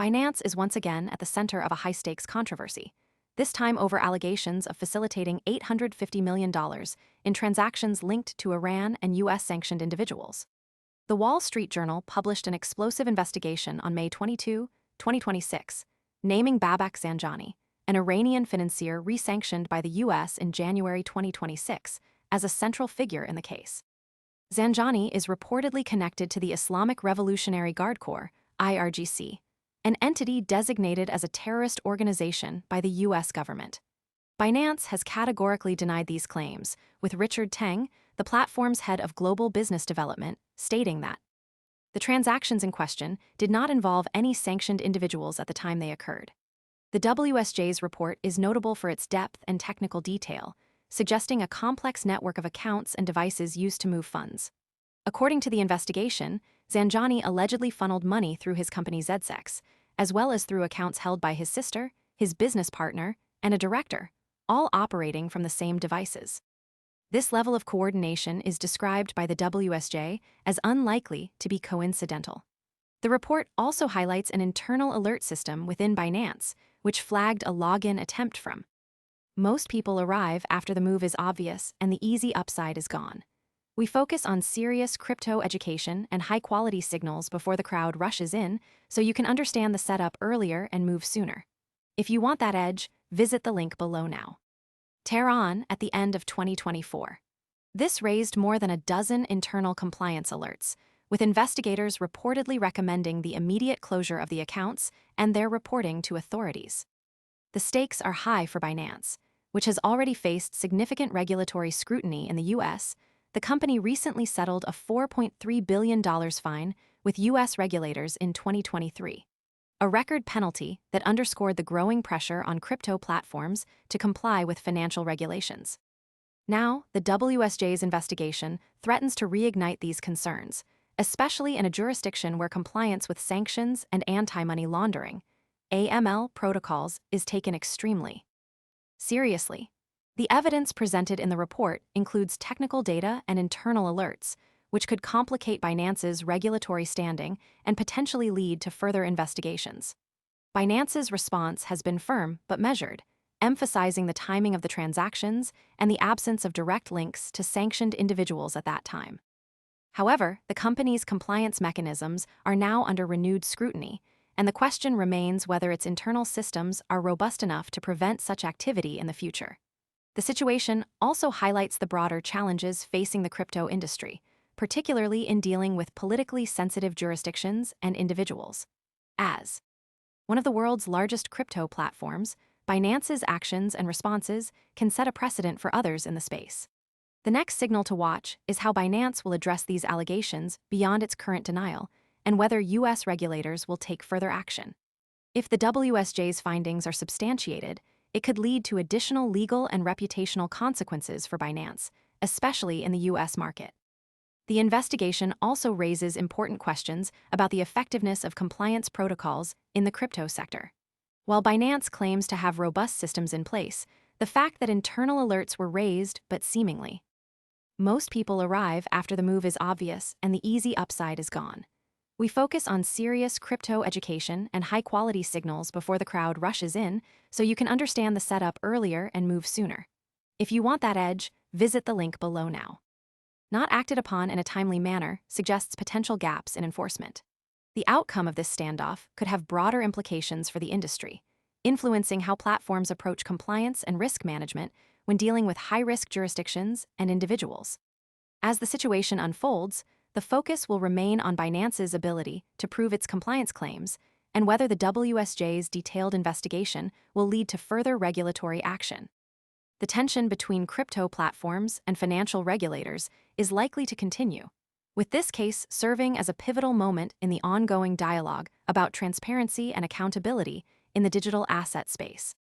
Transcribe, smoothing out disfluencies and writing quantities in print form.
Binance is once again at the center of a high-stakes controversy, this time over allegations of facilitating $850 million in transactions linked to Iran and U.S.-sanctioned individuals. The Wall Street Journal published an explosive investigation on May 22, 2026, naming Babak Zanjani, an Iranian financier re-sanctioned by the U.S. in January 2026, as a central figure in the case. Zanjani is reportedly connected to the Islamic Revolutionary Guard Corps, IRGC, an entity designated as a terrorist organization by the U.S. government. Binance has categorically denied these claims, with Richard Teng, the platform's head of global business development, stating that the transactions in question did not involve any sanctioned individuals at the time they occurred. The WSJ's report is notable for its depth and technical detail, suggesting a complex network of accounts and devices used to move funds. According to the investigation, Zanjani allegedly funneled money through his company ZSEX, as well as through accounts held by his sister, his business partner, and a director, all operating from the same devices. This level of coordination is described by the WSJ as unlikely to be coincidental. The report also highlights an internal alert system within Binance, which flagged a login attempt from. Most people arrive after the move is obvious and the easy upside is gone. We focus on serious crypto education and high-quality signals before the crowd rushes in, so you can understand the setup earlier and move sooner. If you want that edge, visit the link below now. Tehran at the end of 2024. This raised more than a dozen internal compliance alerts, with investigators reportedly recommending the immediate closure of the accounts and their reporting to authorities. The stakes are high for Binance, which has already faced significant regulatory scrutiny in the U.S. The company recently settled a $4.3 billion fine with U.S. regulators in 2023, a record penalty that underscored the growing pressure on crypto platforms to comply with financial regulations. Now, the WSJ's investigation threatens to reignite these concerns, especially in a jurisdiction where compliance with sanctions and anti-money laundering (AML) protocols is taken extremely seriously. The evidence presented in the report includes technical data and internal alerts, which could complicate Binance's regulatory standing and potentially lead to further investigations. Binance's response has been firm but measured, emphasizing the timing of the transactions and the absence of direct links to sanctioned individuals at that time. However, the company's compliance mechanisms are now under renewed scrutiny, and the question remains whether its internal systems are robust enough to prevent such activity in the future. The situation also highlights the broader challenges facing the crypto industry, particularly in dealing with politically sensitive jurisdictions and individuals. As one of the world's largest crypto platforms, Binance's actions and responses can set a precedent for others in the space. The next signal to watch is how Binance will address these allegations beyond its current denial, and whether U.S. regulators will take further action. If the WSJ's findings are substantiated, it could lead to additional legal and reputational consequences for Binance, especially in the U.S. market. The investigation also raises important questions about the effectiveness of compliance protocols in the crypto sector. While Binance claims to have robust systems in place, the fact that internal alerts were raised but seemingly most people arrive after the move is obvious and the easy upside is gone. We focus on serious crypto education and high-quality signals before the crowd rushes in, so you can understand the setup earlier and move sooner. If you want that edge, visit the link below now. Not acted upon in a timely manner suggests potential gaps in enforcement. The outcome of this standoff could have broader implications for the industry, influencing how platforms approach compliance and risk management when dealing with high-risk jurisdictions and individuals. As the situation unfolds, the focus will remain on Binance's ability to prove its compliance claims and whether the WSJ's detailed investigation will lead to further regulatory action. The tension between crypto platforms and financial regulators is likely to continue, with this case serving as a pivotal moment in the ongoing dialogue about transparency and accountability in the digital asset space.